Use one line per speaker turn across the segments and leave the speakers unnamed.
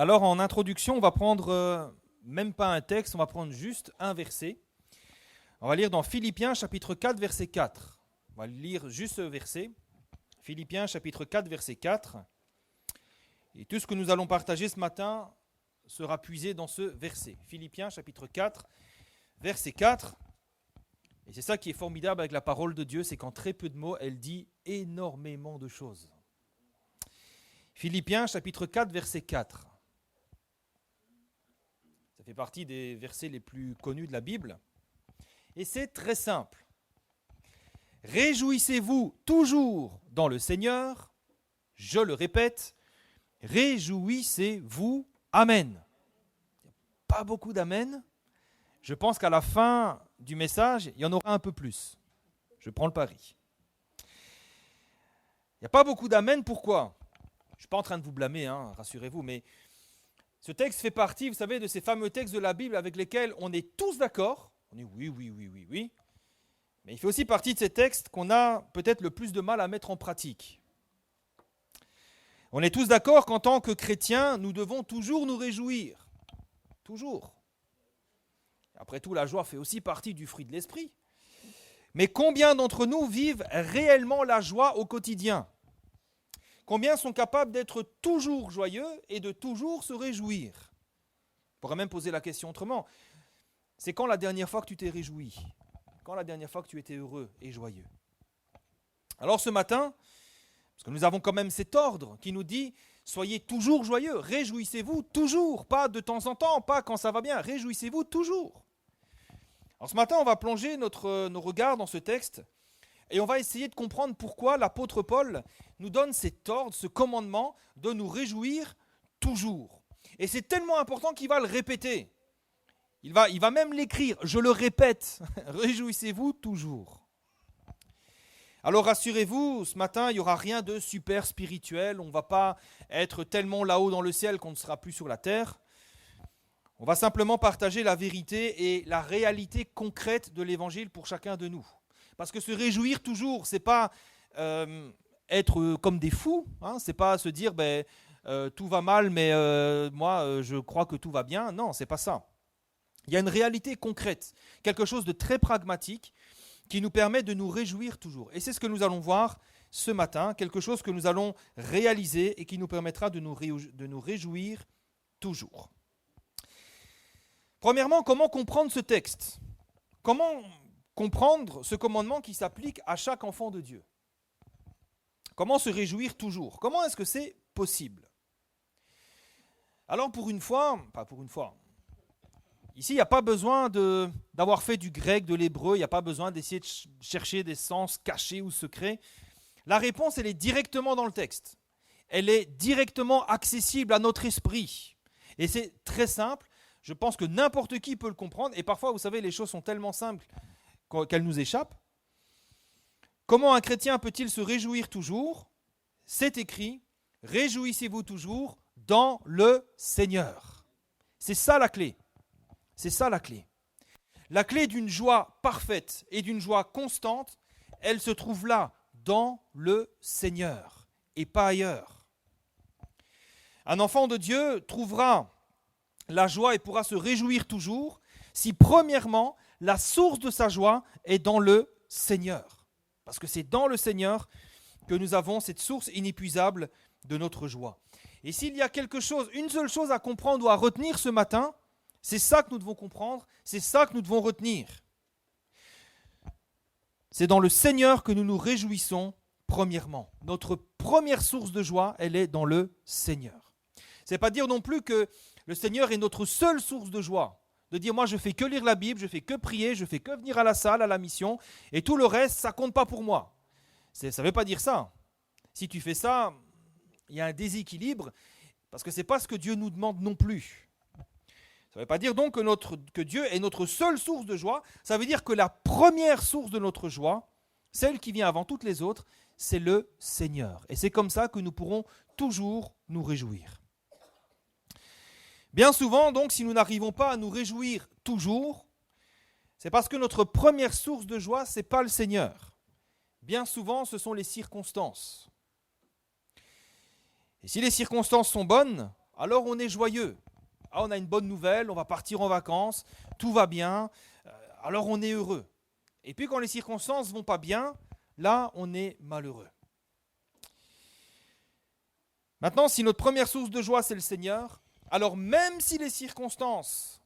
Alors en introduction, on va prendre même pas un texte, on va prendre juste un verset. On va lire dans Philippiens chapitre 4 verset 4. On va lire juste ce verset. Philippiens chapitre 4 verset 4. Et tout ce que nous allons partager ce matin sera puisé dans ce verset. Philippiens chapitre 4 verset 4. Et c'est ça qui est formidable avec la parole de Dieu, c'est qu'en très peu de mots, elle dit énormément de choses. Philippiens chapitre 4 verset 4. Ça fait partie des versets les plus connus de la Bible. Et c'est très simple. Réjouissez-vous toujours dans le Seigneur. Je le répète, réjouissez-vous. Amen. Pas beaucoup d'amen. Je pense qu'à la fin du message, il y en aura un peu plus. Je prends le pari. Il n'y a pas beaucoup d'amen, pourquoi ? Je ne suis pas en train de vous blâmer, rassurez-vous, mais ce texte fait partie, vous savez, de ces fameux textes de la Bible avec lesquels on est tous d'accord. On dit oui. Mais il fait aussi partie de ces textes qu'on a peut-être le plus de mal à mettre en pratique. On est tous d'accord qu'en tant que chrétiens, nous devons toujours nous réjouir. Toujours. Après tout, la joie fait aussi partie du fruit de l'esprit. Mais combien d'entre nous vivent réellement la joie au quotidien ? Combien sont capables d'être toujours joyeux et de toujours se réjouir ? On pourrait même poser la question autrement. C'est quand la dernière fois que tu t'es réjoui ? Quand la dernière fois que tu étais heureux et joyeux ? Alors ce matin, parce que nous avons quand même cet ordre qui nous dit « Soyez toujours joyeux, réjouissez-vous toujours, pas de temps en temps, pas quand ça va bien, réjouissez-vous toujours ». Alors ce matin, on va plonger nos regards dans ce texte et on va essayer de comprendre pourquoi l'apôtre Paul nous donne cet ordre, ce commandement de nous réjouir toujours. Et c'est tellement important qu'il va le répéter. Il va même l'écrire, je le répète, réjouissez-vous toujours. Alors rassurez-vous, ce matin, il n'y aura rien de super spirituel, on ne va pas être tellement là-haut dans le ciel qu'on ne sera plus sur la terre. On va simplement partager la vérité et la réalité concrète de l'évangile pour chacun de nous. Parce que se réjouir toujours, ce n'est pas être comme des fous, ce n'est pas se dire tout va mal, mais moi je crois que tout va bien. Non, ce n'est pas ça. Il y a une réalité concrète, quelque chose de très pragmatique qui nous permet de nous réjouir toujours. Et c'est ce que nous allons voir ce matin, quelque chose que nous allons réaliser et qui nous permettra de nous réjouir toujours. Premièrement, comment comprendre ce texte ? Comment comprendre ce commandement qui s'applique à chaque enfant de Dieu ? Comment se réjouir toujours ? Comment est-ce que c'est possible ? Alors ici il n'y a pas besoin d'avoir fait du grec, de l'hébreu, il n'y a pas besoin d'essayer de chercher des sens cachés ou secrets. La réponse, elle est directement dans le texte. Elle est directement accessible à notre esprit. Et c'est très simple. Je pense que n'importe qui peut le comprendre. Et parfois, vous savez, les choses sont tellement simples qu'elles nous échappent. Comment un chrétien peut-il se réjouir toujours ? C'est écrit, réjouissez-vous toujours dans le Seigneur. C'est ça la clé. C'est ça la clé. La clé d'une joie parfaite et d'une joie constante, elle se trouve là, dans le Seigneur et pas ailleurs. Un enfant de Dieu trouvera la joie et pourra se réjouir toujours si premièrement la source de sa joie est dans le Seigneur. Parce que c'est dans le Seigneur que nous avons cette source inépuisable de notre joie. Et s'il y a une seule chose à comprendre ou à retenir ce matin, c'est ça que nous devons comprendre, c'est ça que nous devons retenir. C'est dans le Seigneur que nous nous réjouissons premièrement. Notre première source de joie, elle est dans le Seigneur. Ce n'est pas dire non plus que le Seigneur est notre seule source de joie. De dire, moi je fais que lire la Bible, je fais que prier, je fais que venir à la salle, à la mission, et tout le reste, ça ne compte pas pour moi. Ça ne veut pas dire ça. Si tu fais ça, il y a un déséquilibre, parce que ce n'est pas ce que Dieu nous demande non plus. Ça ne veut pas dire donc que Dieu est notre seule source de joie. Ça veut dire que la première source de notre joie, celle qui vient avant toutes les autres, c'est le Seigneur. Et c'est comme ça que nous pourrons toujours nous réjouir. Bien souvent, donc, si nous n'arrivons pas à nous réjouir toujours, c'est parce que notre première source de joie, ce n'est pas le Seigneur. Bien souvent, ce sont les circonstances. Et si les circonstances sont bonnes, alors on est joyeux. Ah, on a une bonne nouvelle, on va partir en vacances, tout va bien, alors on est heureux. Et puis quand les circonstances ne vont pas bien, là on est malheureux. Maintenant, si notre première source de joie c'est le Seigneur, alors même si les circonstances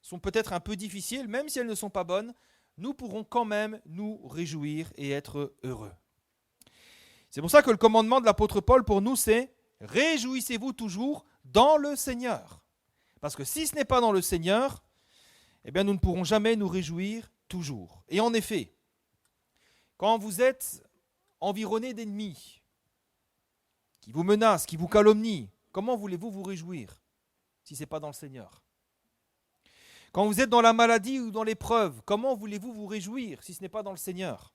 sont peut-être un peu difficiles, même si elles ne sont pas bonnes, nous pourrons quand même nous réjouir et être heureux. C'est pour ça que le commandement de l'apôtre Paul pour nous c'est « Réjouissez-vous toujours dans le Seigneur ». Parce que si ce n'est pas dans le Seigneur, eh bien nous ne pourrons jamais nous réjouir toujours. Et en effet, quand vous êtes environné d'ennemis qui vous menacent, qui vous calomnient, comment voulez-vous vous réjouir si ce n'est pas dans le Seigneur ? Quand vous êtes dans la maladie ou dans l'épreuve, comment voulez-vous vous réjouir si ce n'est pas dans le Seigneur ?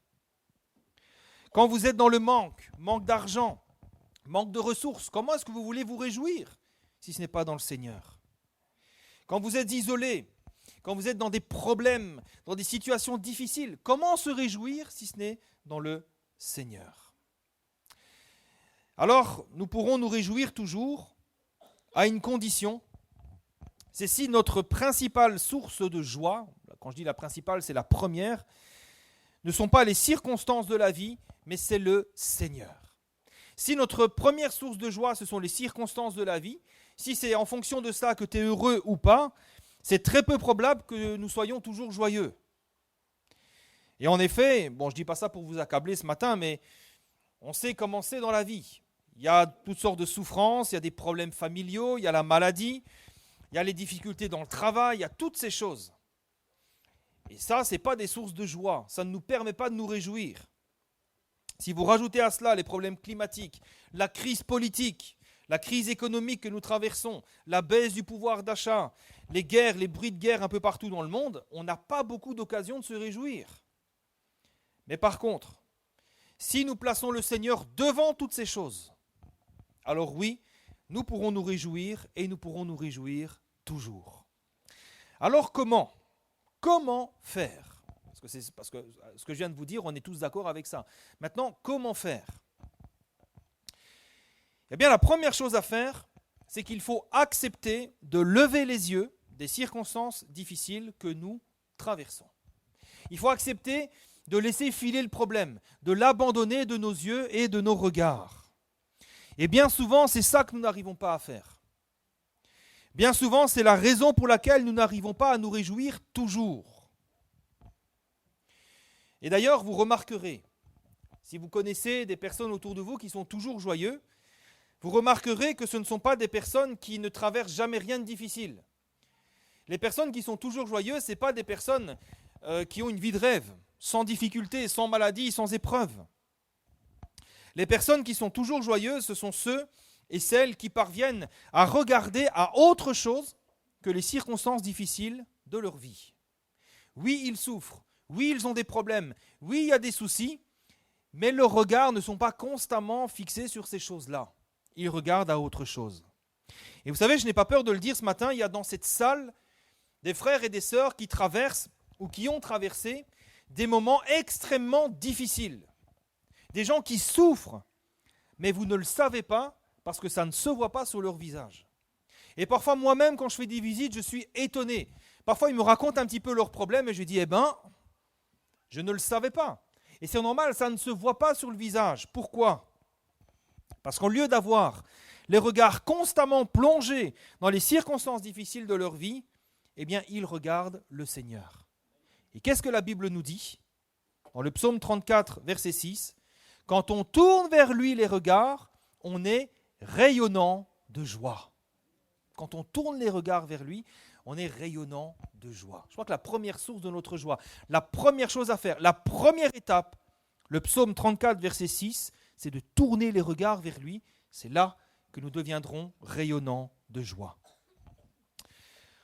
Quand vous êtes dans le manque d'argent, manque de ressources, comment est-ce que vous voulez vous réjouir si ce n'est pas dans le Seigneur ? Quand vous êtes isolé, quand vous êtes dans des problèmes, dans des situations difficiles, comment se réjouir si ce n'est dans le Seigneur ? Alors, nous pourrons nous réjouir toujours à une condition, c'est si notre principale source de joie, quand je dis la principale, c'est la première, ne sont pas les circonstances de la vie, mais c'est le Seigneur. Si notre première source de joie, ce sont les circonstances de la vie, si c'est en fonction de ça que tu es heureux ou pas, c'est très peu probable que nous soyons toujours joyeux. Et en effet, bon, je ne dis pas ça pour vous accabler ce matin, mais on sait comment c'est dans la vie. Il y a toutes sortes de souffrances, il y a des problèmes familiaux, il y a la maladie, il y a les difficultés dans le travail, il y a toutes ces choses. Et ça, ce n'est pas des sources de joie, ça ne nous permet pas de nous réjouir. Si vous rajoutez à cela les problèmes climatiques, la crise politique, la crise économique que nous traversons, la baisse du pouvoir d'achat, les guerres, les bruits de guerre un peu partout dans le monde, on n'a pas beaucoup d'occasions de se réjouir. Mais par contre, si nous plaçons le Seigneur devant toutes ces choses, alors oui, nous pourrons nous réjouir et nous pourrons nous réjouir toujours. Alors comment ? Comment faire ? Parce que ce que je viens de vous dire, on est tous d'accord avec ça. Maintenant, comment faire ? Eh bien, la première chose à faire, c'est qu'il faut accepter de lever les yeux des circonstances difficiles que nous traversons. Il faut accepter de laisser filer le problème, de l'abandonner de nos yeux et de nos regards. Et bien souvent, c'est ça que nous n'arrivons pas à faire. Bien souvent, c'est la raison pour laquelle nous n'arrivons pas à nous réjouir toujours. Et d'ailleurs, vous remarquerez, si vous connaissez des personnes autour de vous qui sont toujours joyeux, vous remarquerez que ce ne sont pas des personnes qui ne traversent jamais rien de difficile. Les personnes qui sont toujours joyeuses, ce ne sont pas des personnes qui ont une vie de rêve, sans difficulté, sans maladie, sans épreuve. Les personnes qui sont toujours joyeuses, ce sont ceux et celles qui parviennent à regarder à autre chose que les circonstances difficiles de leur vie. Oui, ils souffrent. Oui, ils ont des problèmes. Oui, il y a des soucis. Mais leurs regards ne sont pas constamment fixés sur ces choses-là. Ils regardent à autre chose. Et vous savez, je n'ai pas peur de le dire ce matin, il y a dans cette salle des frères et des sœurs qui traversent ou qui ont traversé des moments extrêmement difficiles. Des gens qui souffrent, mais vous ne le savez pas parce que ça ne se voit pas sur leur visage. Et parfois, moi-même, quand je fais des visites, je suis étonné. Parfois, ils me racontent un petit peu leurs problèmes et je dis, je ne le savais pas. Et c'est normal, ça ne se voit pas sur le visage. Pourquoi ? Parce qu'au lieu d'avoir les regards constamment plongés dans les circonstances difficiles de leur vie, eh bien, ils regardent le Seigneur. Et qu'est-ce que la Bible nous dit ? Dans le psaume 34, verset 6, « Quand on tourne vers lui les regards, on est rayonnant de joie. » Quand on tourne les regards vers lui, on est rayonnant de joie. Je crois que la première source de notre joie, la première chose à faire, la première étape, le psaume 34, verset 6, c'est de tourner les regards vers lui. C'est là que nous deviendrons rayonnants de joie.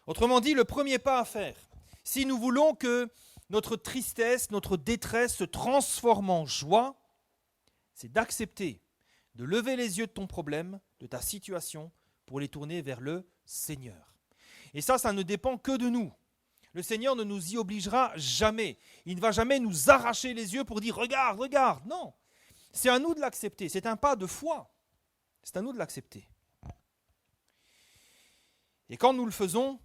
Autrement dit, le premier pas à faire, si nous voulons que notre tristesse, notre détresse se transforme en joie, c'est d'accepter de lever les yeux de ton problème, de ta situation, pour les tourner vers le Seigneur. Et ça ne dépend que de nous. Le Seigneur ne nous y obligera jamais. Il ne va jamais nous arracher les yeux pour dire « Regarde, regarde !» Non, c'est à nous de l'accepter. C'est un pas de foi. C'est à nous de l'accepter. Et quand nous le faisons,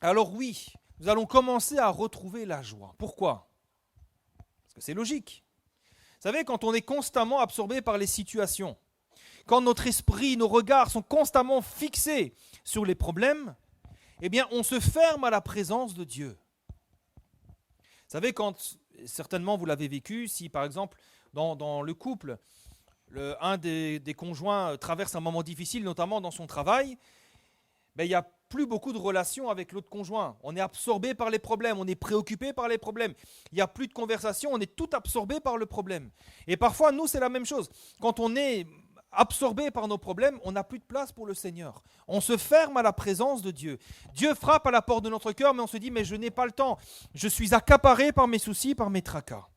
alors oui, nous allons commencer à retrouver la joie. Pourquoi ? Parce que c'est logique. Vous savez, quand on est constamment absorbé par les situations, quand notre esprit, nos regards sont constamment fixés sur les problèmes, eh bien, on se ferme à la présence de Dieu. Vous savez, quand, certainement vous l'avez vécu, si par exemple, dans le couple, un des conjoints traverse un moment difficile, notamment dans son travail, il n'y a plus beaucoup de relations avec l'autre conjoint. On est absorbé par les problèmes, on est préoccupé par les problèmes. Il n'y a plus de conversation, on est tout absorbé par le problème. Et parfois, nous, c'est la même chose. Quand on est absorbé par nos problèmes, on n'a plus de place pour le Seigneur. On se ferme à la présence de Dieu. Dieu frappe à la porte de notre cœur, mais on se dit, mais je n'ai pas le temps. Je suis accaparé par mes soucis, par mes tracas.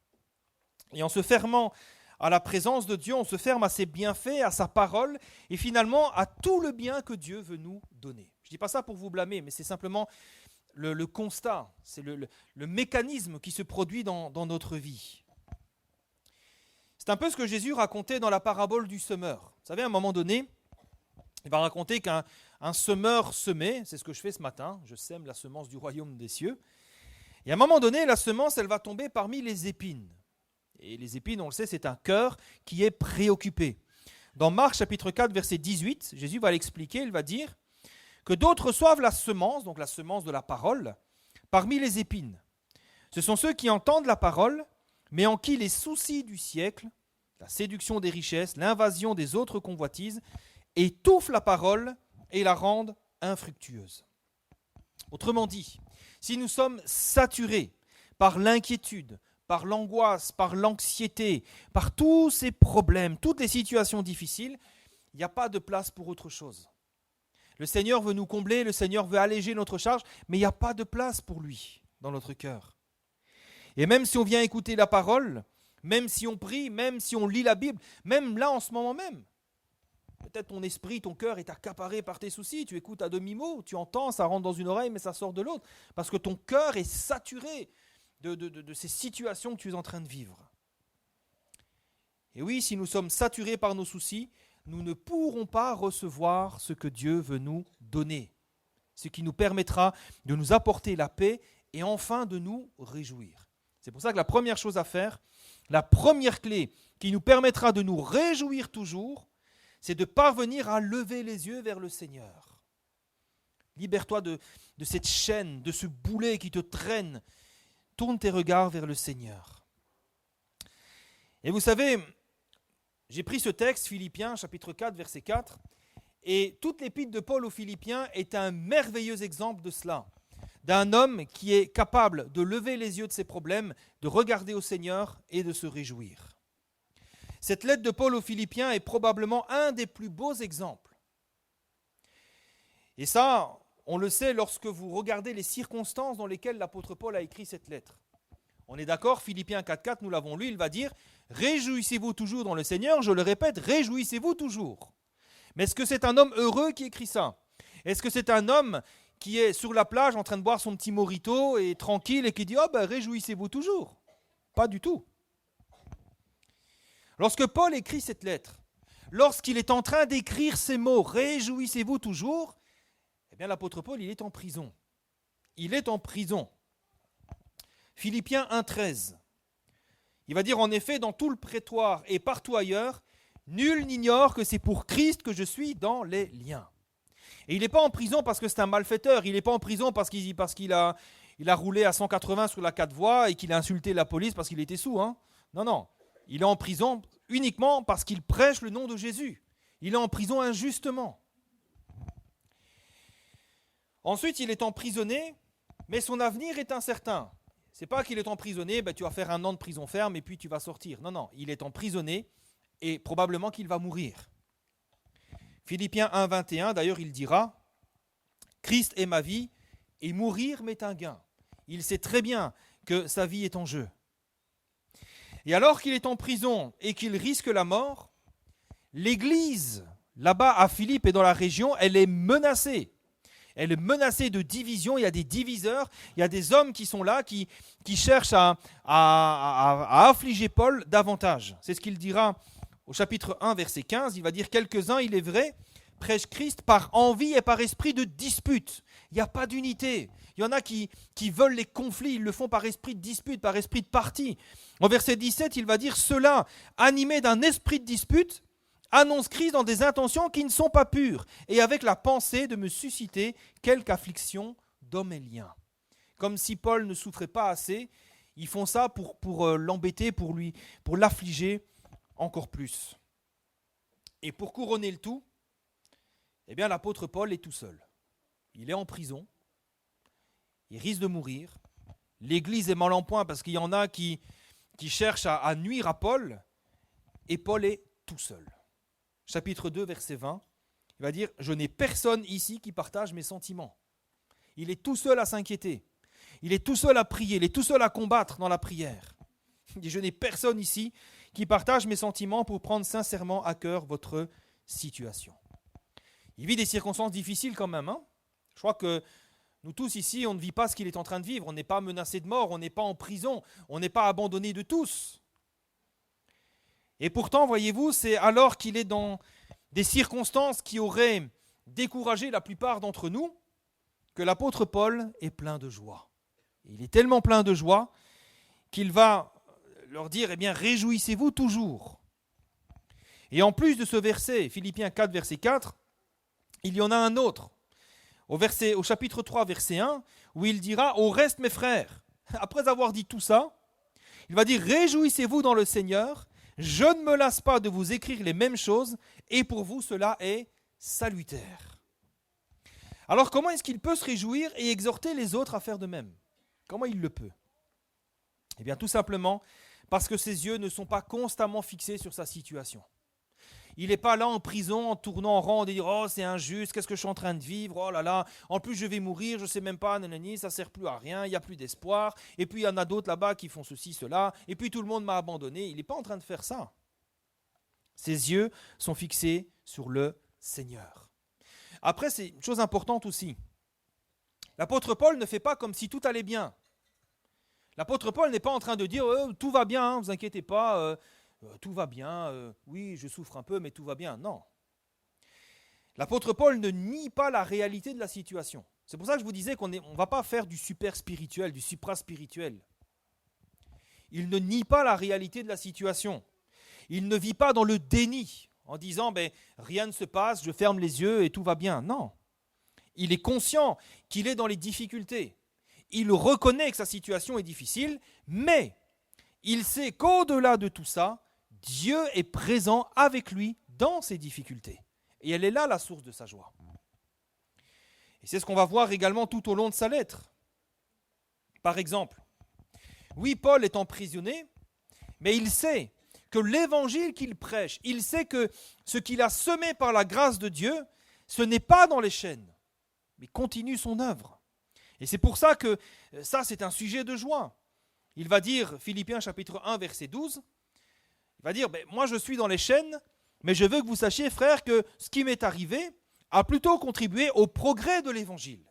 Et en se fermant à la présence de Dieu, on se ferme à ses bienfaits, à sa parole, et finalement à tout le bien que Dieu veut nous donner. Je ne dis pas ça pour vous blâmer, mais c'est simplement le constat, c'est le mécanisme qui se produit dans notre vie. C'est un peu ce que Jésus racontait dans la parabole du semeur. Vous savez, à un moment donné, il va raconter qu'un semeur semait, c'est ce que je fais ce matin, je sème la semence du royaume des cieux, et à un moment donné, la semence, elle va tomber parmi les épines. Et les épines, on le sait, c'est un cœur qui est préoccupé. Dans Marc chapitre 4, verset 18, Jésus va l'expliquer, il va dire que d'autres reçoivent la semence, donc la semence de la parole, parmi les épines. Ce sont ceux qui entendent la parole, mais en qui les soucis du siècle, la séduction des richesses, l'invasion des autres convoitises, étouffent la parole et la rendent infructueuse. Autrement dit, si nous sommes saturés par l'inquiétude, par l'angoisse, par l'anxiété, par tous ces problèmes, toutes les situations difficiles, il n'y a pas de place pour autre chose. Le Seigneur veut nous combler, le Seigneur veut alléger notre charge, mais il n'y a pas de place pour lui dans notre cœur. Et même si on vient écouter la parole, même si on prie, même si on lit la Bible, même là en ce moment même, peut-être ton esprit, ton cœur est accaparé par tes soucis, tu écoutes à demi-mot, tu entends, ça rentre dans une oreille mais ça sort de l'autre, parce que ton cœur est saturé de ces situations que tu es en train de vivre. Et oui, si nous sommes saturés par nos soucis, nous ne pourrons pas recevoir ce que Dieu veut nous donner, ce qui nous permettra de nous apporter la paix et enfin de nous réjouir. C'est pour ça que la première chose à faire, la première clé qui nous permettra de nous réjouir toujours, c'est de parvenir à lever les yeux vers le Seigneur. Libère-toi de cette chaîne, de ce boulet qui te traîne. Tourne tes regards vers le Seigneur. Et vous savez, j'ai pris ce texte, Philippiens, chapitre 4, verset 4, et toute l'épître de Paul aux Philippiens est un merveilleux exemple de cela, d'un homme qui est capable de lever les yeux de ses problèmes, de regarder au Seigneur et de se réjouir. Cette lettre de Paul aux Philippiens est probablement un des plus beaux exemples. Et ça, on le sait lorsque vous regardez les circonstances dans lesquelles l'apôtre Paul a écrit cette lettre. On est d'accord, Philippiens 4.4, nous l'avons lu, il va dire « Réjouissez-vous toujours dans le Seigneur », je le répète, réjouissez-vous toujours. Mais est-ce que c'est un homme heureux qui écrit ça ? Est-ce que c'est un homme qui est sur la plage en train de boire son petit mojito et tranquille et qui dit « Oh ben réjouissez-vous toujours ». Pas du tout. Lorsque Paul écrit cette lettre, lorsqu'il est en train d'écrire ces mots « Réjouissez-vous toujours », eh bien l'apôtre Paul, il est en prison. Il est en prison. Philippiens 1.13. Il va dire en effet, dans tout le prétoire et partout ailleurs, nul n'ignore que c'est pour Christ que je suis dans les liens. Et il n'est pas en prison parce que c'est un malfaiteur, il n'est pas en prison parce qu'il a roulé à 180 sur la 4 voies et qu'il a insulté la police parce qu'il était saoul. Non. Il est en prison uniquement parce qu'il prêche le nom de Jésus. Il est en prison injustement. Ensuite, il est emprisonné, mais son avenir est incertain. Ce n'est pas qu'il est emprisonné, tu vas faire 1 an de prison ferme et puis tu vas sortir. Non, il est emprisonné et probablement qu'il va mourir. Philippiens 1.21, d'ailleurs, il dira « Christ est ma vie et mourir m'est un gain ». Il sait très bien que sa vie est en jeu. Et alors qu'il est en prison et qu'il risque la mort, l'Église, là-bas à Philippe et dans la région, elle est menacée. Elle est menacée de division, il y a des diviseurs, il y a des hommes qui sont là, qui cherchent à affliger Paul davantage. C'est ce qu'il dira au chapitre 1, verset 15. Il va dire « Quelques-uns, il est vrai, prêchent Christ par envie et par esprit de dispute. Il n'y a pas d'unité. Il y en a qui veulent les conflits, ils le font par esprit de dispute, par esprit de parti. En verset 17, il va dire « Ceux-là, animés d'un esprit de dispute, annoncent Christ dans des intentions qui ne sont pas pures, et avec la pensée de me susciter quelque affliction d'homme et lien. » Comme si Paul ne souffrait pas assez, ils font ça pour l'embêter, pour l'affliger encore plus. Et pour couronner le tout, eh bien l'apôtre Paul est tout seul. Il est en prison, il risque de mourir. L'église est mal en point parce qu'il y en a qui cherchent à nuire à Paul, et Paul est tout seul. Chapitre 2, verset 20, il va dire « Je n'ai personne ici qui partage mes sentiments. » Il est tout seul à s'inquiéter. Il est tout seul à prier. Il est tout seul à combattre dans la prière. Il dit « Je n'ai personne ici qui partage mes sentiments pour prendre sincèrement à cœur votre situation. » Il vit des circonstances difficiles quand même. Je crois que nous tous ici, on ne vit pas ce qu'il est en train de vivre. On n'est pas menacé de mort, on n'est pas en prison, on n'est pas abandonné de tous. Et pourtant, voyez-vous, c'est alors qu'il est dans des circonstances qui auraient découragé la plupart d'entre nous que l'apôtre Paul est plein de joie. Il est tellement plein de joie qu'il va leur dire, eh bien, réjouissez-vous toujours. Et en plus de ce verset, Philippiens 4, verset 4, il y en a un autre, au chapitre 3, verset 1, où il dira, au reste, mes frères, après avoir dit tout ça, il va dire, réjouissez-vous dans le Seigneur, je ne me lasse pas de vous écrire les mêmes choses, et pour vous, cela est salutaire. Alors, comment est-ce qu'il peut se réjouir et exhorter les autres à faire de même ? Comment il le peut ? Eh bien, tout simplement parce que ses yeux ne sont pas constamment fixés sur sa situation. Il n'est pas là en prison, en tournant en rond, de dire « Oh, c'est injuste, qu'est-ce que je suis en train de vivre ? Oh là là, en plus je vais mourir, je ne sais même pas, nanani, ça ne sert plus à rien, il n'y a plus d'espoir. Et puis il y en a d'autres là-bas qui font ceci, cela. Et puis tout le monde m'a abandonné. » Il n'est pas en train de faire ça. Ses yeux sont fixés sur le Seigneur. Après, c'est une chose importante aussi. L'apôtre Paul ne fait pas comme si tout allait bien. L'apôtre Paul n'est pas en train de dire « Tout va bien, ne vous inquiétez pas, tout va bien, oui, je souffre un peu, mais tout va bien. » Non. L'apôtre Paul ne nie pas la réalité de la situation. C'est pour ça que je vous disais qu'on ne va pas faire du super spirituel, du supra-spirituel. Il ne nie pas la réalité de la situation. Il ne vit pas dans le déni, en disant rien ne se passe, je ferme les yeux et tout va bien. Non. Il est conscient qu'il est dans les difficultés. Il reconnaît que sa situation est difficile, mais il sait qu'au-delà de tout ça, Dieu est présent avec lui dans ses difficultés. Et elle est là la source de sa joie. Et c'est ce qu'on va voir également tout au long de sa lettre. Par exemple, oui, Paul est emprisonné, mais il sait que l'évangile qu'il prêche, il sait que ce qu'il a semé par la grâce de Dieu, ce n'est pas dans les chaînes, mais continue son œuvre. Et c'est pour ça que ça, c'est un sujet de joie. Il va dire, Philippiens chapitre 1, verset 12, il va dire, moi je suis dans les chaînes, mais je veux que vous sachiez, frères, que ce qui m'est arrivé a plutôt contribué au progrès de l'évangile.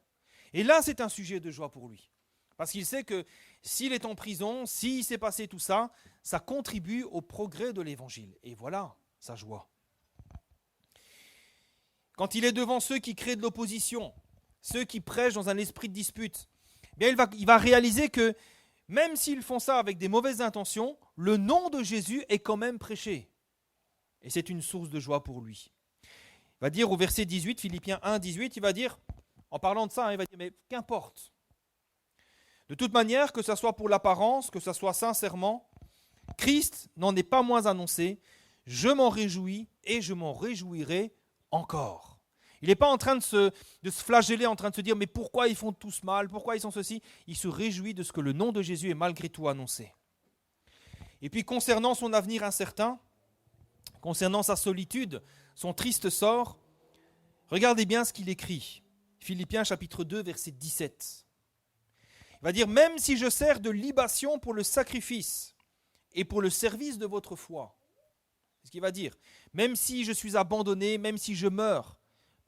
Et là, c'est un sujet de joie pour lui. Parce qu'il sait que s'il est en prison, s'il s'est passé tout ça, ça contribue au progrès de l'évangile. Et voilà sa joie. Quand il est devant ceux qui créent de l'opposition, ceux qui prêchent dans un esprit de dispute, bien il va réaliser que même s'ils font ça avec des mauvaises intentions, le nom de Jésus est quand même prêché. Et c'est une source de joie pour lui. Il va dire au verset 18, Philippiens 1, 18, il va dire, en parlant de ça, il va dire, mais qu'importe. De toute manière, que ce soit pour l'apparence, que ce soit sincèrement, Christ n'en est pas moins annoncé. Je m'en réjouis et je m'en réjouirai encore. Il n'est pas en train de se flageller, en train de se dire, mais pourquoi ils font tous mal, pourquoi ils sont ceci ? Il se réjouit de ce que le nom de Jésus est malgré tout annoncé. Et puis concernant son avenir incertain, concernant sa solitude, son triste sort, regardez bien ce qu'il écrit. Philippiens chapitre 2, verset 17. Il va dire, même si je sers de libation pour le sacrifice et pour le service de votre foi. C'est ce qu'il va dire. Même si je suis abandonné, même si je meurs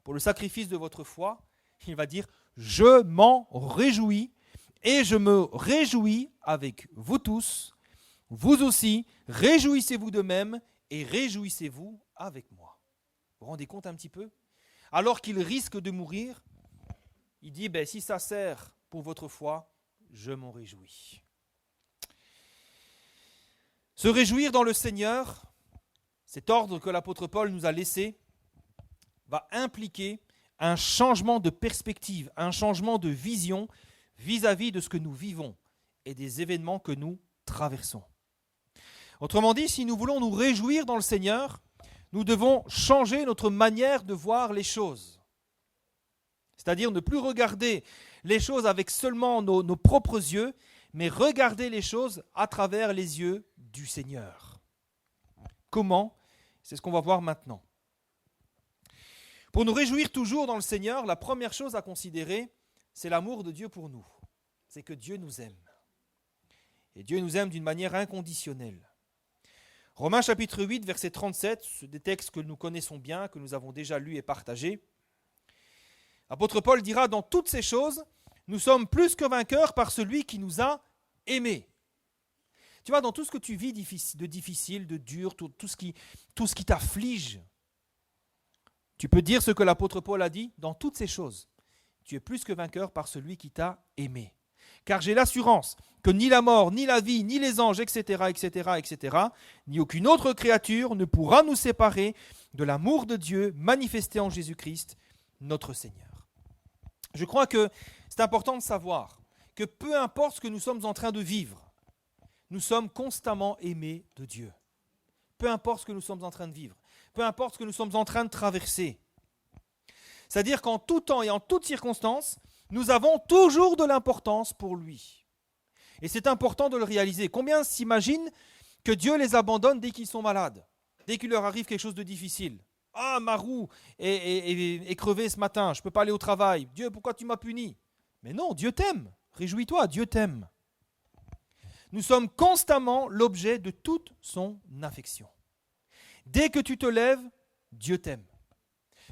pour le sacrifice de votre foi, il va dire, je m'en réjouis et je me réjouis avec vous tous. Vous aussi, réjouissez-vous de même et réjouissez-vous avec moi. Vous vous rendez compte un petit peu ? alors qu'il risque de mourir, il dit, si ça sert pour votre foi, je m'en réjouis. Se réjouir dans le Seigneur, cet ordre que l'apôtre Paul nous a laissé, va impliquer un changement de perspective, un changement de vision vis-à-vis de ce que nous vivons et des événements que nous traversons. Autrement dit, si nous voulons nous réjouir dans le Seigneur, nous devons changer notre manière de voir les choses. C'est-à-dire ne plus regarder les choses avec seulement nos propres yeux, mais regarder les choses à travers les yeux du Seigneur. Comment ? C'est ce qu'on va voir maintenant. Pour nous réjouir toujours dans le Seigneur, la première chose à considérer, c'est l'amour de Dieu pour nous. C'est que Dieu nous aime. Et Dieu nous aime d'une manière inconditionnelle. Romains chapitre 8, verset 37, c'est des textes que nous connaissons bien, que nous avons déjà lus et partagés. L'apôtre Paul dira, dans toutes ces choses, nous sommes plus que vainqueurs par celui qui nous a aimés. Tu vois, dans tout ce que tu vis de difficile, de dur, tout ce qui t'afflige, tu peux dire ce que l'apôtre Paul a dit, dans toutes ces choses, tu es plus que vainqueur par celui qui t'a aimé. Car j'ai l'assurance que ni la mort, ni la vie, ni les anges, etc., ni aucune autre créature ne pourra nous séparer de l'amour de Dieu manifesté en Jésus-Christ, notre Seigneur. Je crois que c'est important de savoir que peu importe ce que nous sommes en train de vivre, nous sommes constamment aimés de Dieu. Peu importe ce que nous sommes en train de vivre, peu importe ce que nous sommes en train de traverser. C'est-à-dire qu'en tout temps et en toutes circonstances, nous avons toujours de l'importance pour lui. Et c'est important de le réaliser. Combien s'imaginent que Dieu les abandonne dès qu'ils sont malades, dès qu'il leur arrive quelque chose de difficile ? Ah, ma roue est crevée ce matin, je ne peux pas aller au travail. Dieu, pourquoi tu m'as puni ? Mais non, Dieu t'aime. Réjouis-toi, Dieu t'aime. Nous sommes constamment l'objet de toute son affection. Dès que tu te lèves, Dieu t'aime.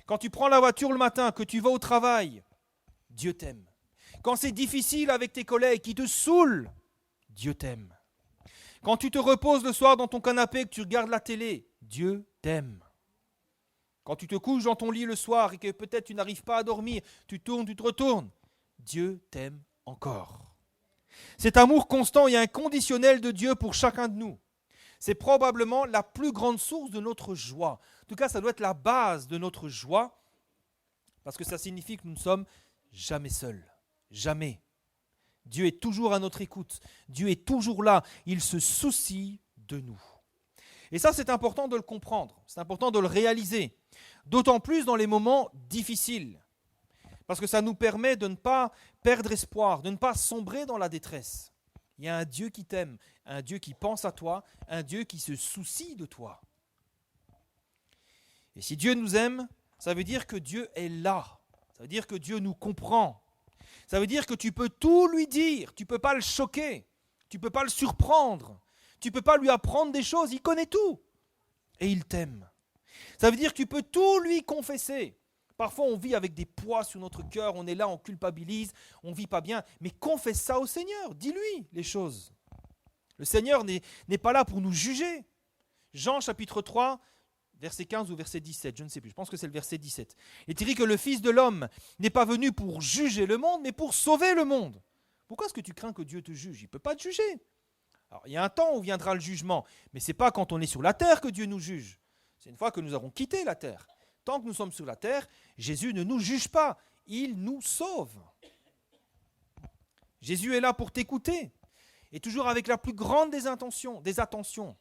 Quand tu prends la voiture le matin, que tu vas au travail, Dieu t'aime. Quand c'est difficile avec tes collègues qui te saoulent, Dieu t'aime. Quand tu te reposes le soir dans ton canapé, que tu regardes la télé, Dieu t'aime. Quand tu te couches dans ton lit le soir et que peut-être tu n'arrives pas à dormir, tu tournes, tu te retournes, Dieu t'aime encore. Cet amour constant et inconditionnel de Dieu pour chacun de nous, c'est probablement la plus grande source de notre joie. En tout cas, ça doit être la base de notre joie, parce que ça signifie que nous ne sommes jamais seuls. Jamais. Dieu est toujours à notre écoute. Dieu est toujours là. Il se soucie de nous. Et ça, c'est important de le comprendre. C'est important de le réaliser. D'autant plus dans les moments difficiles. Parce que ça nous permet de ne pas perdre espoir, de ne pas sombrer dans la détresse. Il y a un Dieu qui t'aime, un Dieu qui pense à toi, un Dieu qui se soucie de toi. Et si Dieu nous aime, ça veut dire que Dieu est là. Ça veut dire que Dieu nous comprend. Ça veut dire que tu peux tout lui dire. Tu ne peux pas le choquer. Tu ne peux pas le surprendre. Tu ne peux pas lui apprendre des choses. Il connaît tout. Et il t'aime. Ça veut dire que tu peux tout lui confesser. Parfois, on vit avec des poids sur notre cœur. On est là, on culpabilise. On ne vit pas bien. Mais confesse ça au Seigneur. Dis-lui les choses. Le Seigneur n'est pas là pour nous juger. Jean chapitre 3, verset 15 ou verset 17, je ne sais plus, je pense que c'est le verset 17. Il est écrit que le Fils de l'homme n'est pas venu pour juger le monde, mais pour sauver le monde. Pourquoi est-ce que tu crains que Dieu te juge ? Il ne peut pas te juger. Alors, il y a un temps où viendra le jugement, mais ce n'est pas quand on est sur la terre que Dieu nous juge. C'est une fois que nous avons quitté la terre. Tant que nous sommes sur la terre, Jésus ne nous juge pas, il nous sauve. Jésus est là pour t'écouter, et toujours avec la plus grande des attentions.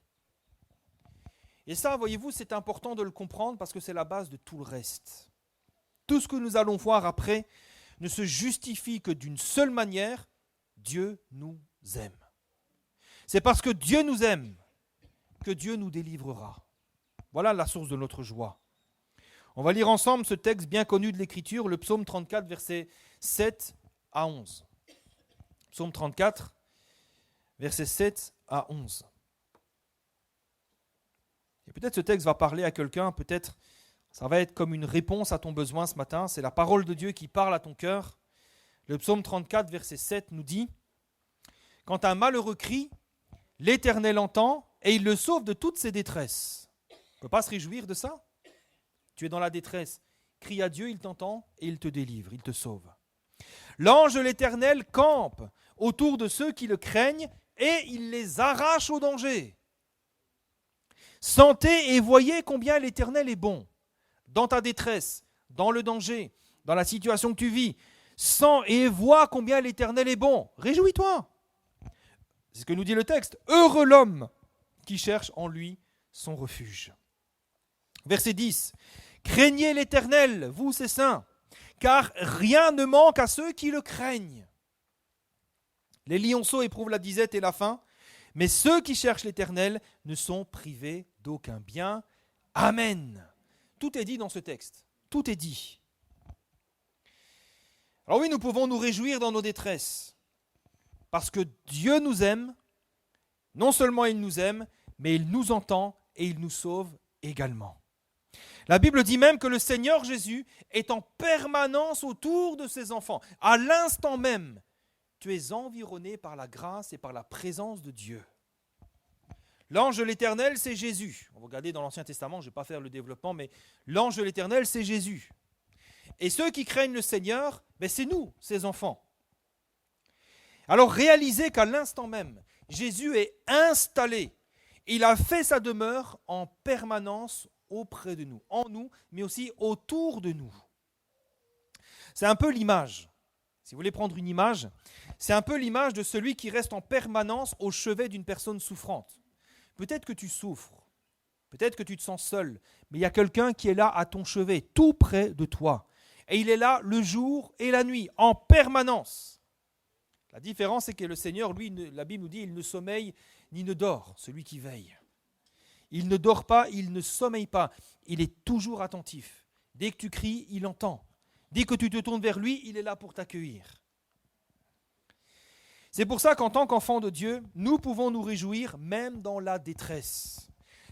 Et ça, voyez-vous, c'est important de le comprendre parce que c'est la base de tout le reste. Tout ce que nous allons voir après ne se justifie que d'une seule manière, Dieu nous aime. C'est parce que Dieu nous aime que Dieu nous délivrera. Voilà la source de notre joie. On va lire ensemble ce texte bien connu de l'Écriture, le psaume 34, versets 7 à 11. Psaume 34, versets 7 à 11. Et peut-être ce texte va parler à quelqu'un, peut-être ça va être comme une réponse à ton besoin ce matin. C'est la parole de Dieu qui parle à ton cœur. Le psaume 34, verset 7 nous dit « Quand un malheureux crie, l'Éternel entend et il le sauve de toutes ses détresses. » On ne peut pas se réjouir de ça ? Tu es dans la détresse. crie à Dieu, il t'entend et il te délivre, il te sauve. L'ange de l'Éternel campe autour de ceux qui le craignent et il les arrache au danger. Sentez et voyez combien l'Éternel est bon. Dans ta détresse, dans le danger, dans la situation que tu vis, sens et vois combien l'Éternel est bon. Réjouis-toi. C'est ce que nous dit le texte. Heureux l'homme qui cherche en lui son refuge. Verset 10. Craignez l'Éternel, vous ses saints, car rien ne manque à ceux qui le craignent. Les lionceaux éprouvent la disette et la faim, mais ceux qui cherchent l'Éternel ne sont privés d'aucun bien. Amen. Tout est dit dans ce texte. Tout est dit. Alors oui, nous pouvons nous réjouir dans nos détresses, parce que Dieu nous aime. Non seulement il nous aime, mais il nous entend et il nous sauve également. La Bible dit même que le Seigneur Jésus est en permanence autour de ses enfants. À l'instant même, tu es environné par la grâce et par la présence de Dieu. L'ange de l'Éternel, c'est Jésus. On va regarder dans l'Ancien Testament, je ne vais pas faire le développement, mais l'ange de l'Éternel, c'est Jésus. Et ceux qui craignent le Seigneur, c'est nous, ses enfants. Alors réalisez qu'à l'instant même, Jésus est installé. Il a fait sa demeure en permanence auprès de nous, en nous, mais aussi autour de nous. C'est un peu l'image. Si vous voulez prendre une image, c'est un peu l'image de celui qui reste en permanence au chevet d'une personne souffrante. Peut-être que tu souffres, peut-être que tu te sens seul, mais il y a quelqu'un qui est là à ton chevet, tout près de toi. Et il est là le jour et la nuit, en permanence. La différence, c'est que le Seigneur, lui, la Bible nous dit, il ne sommeille ni ne dort, celui qui veille. Il ne dort pas, il ne sommeille pas, il est toujours attentif. Dès que tu cries, il entend. Dès que tu te tournes vers lui, il est là pour t'accueillir. C'est pour ça qu'en tant qu'enfants de Dieu, nous pouvons nous réjouir même dans la détresse.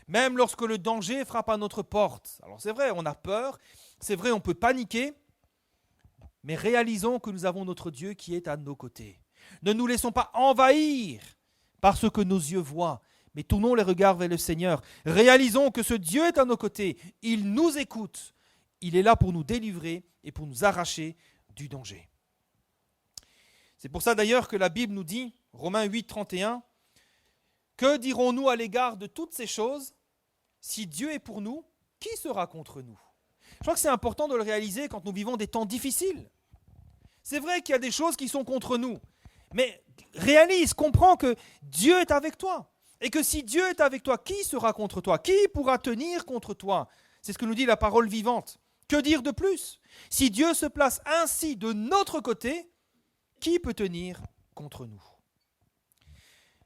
Même lorsque le danger frappe à notre porte. Alors c'est vrai, on a peur, c'est vrai, on peut paniquer, mais réalisons que nous avons notre Dieu qui est à nos côtés. Ne nous laissons pas envahir par ce que nos yeux voient, mais tournons les regards vers le Seigneur. Réalisons que ce Dieu est à nos côtés, il nous écoute, il est là pour nous délivrer et pour nous arracher du danger. C'est pour ça d'ailleurs que la Bible nous dit, Romains 8, 31, « Que dirons-nous à l'égard de toutes ces choses? Si Dieu est pour nous, qui sera contre nous ?» Je crois que c'est important de le réaliser quand nous vivons des temps difficiles. C'est vrai qu'il y a des choses qui sont contre nous, mais réalise, comprends que Dieu est avec toi. Et que si Dieu est avec toi, qui sera contre toi? Qui pourra tenir contre toi? C'est ce que nous dit la parole vivante. Que dire de plus? Si Dieu se place ainsi de notre côté, qui peut tenir contre nous?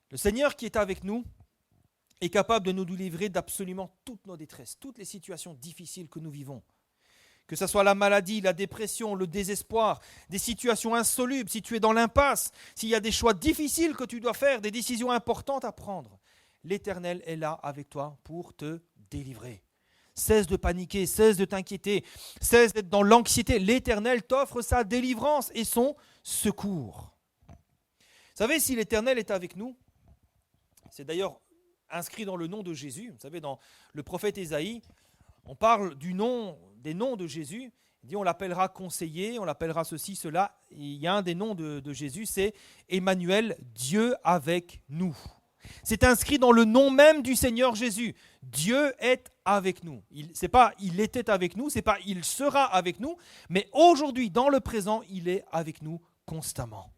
Le Seigneur qui est avec nous est capable de nous délivrer d'absolument toutes nos détresses, toutes les situations difficiles que nous vivons. Que ce soit la maladie, la dépression, le désespoir, des situations insolubles, si tu es dans l'impasse, s'il y a des choix difficiles que tu dois faire, des décisions importantes à prendre, l'Éternel est là avec toi pour te délivrer. Cesse de paniquer, cesse de t'inquiéter, cesse d'être dans l'anxiété. L'Éternel t'offre sa délivrance et son secours. Vous savez, si l'Éternel est avec nous, c'est d'ailleurs inscrit dans le nom de Jésus. Vous savez, dans le prophète Ésaïe, on parle des noms de Jésus. Il dit on l'appellera conseiller, on l'appellera ceci, cela. Et il y a un des noms de Jésus, c'est Emmanuel, Dieu avec nous. C'est inscrit dans le nom même du Seigneur Jésus. Dieu est avec nous. C'est pas il était avec nous, c'est pas il sera avec nous, mais aujourd'hui, dans le présent, il est avec nous constamment.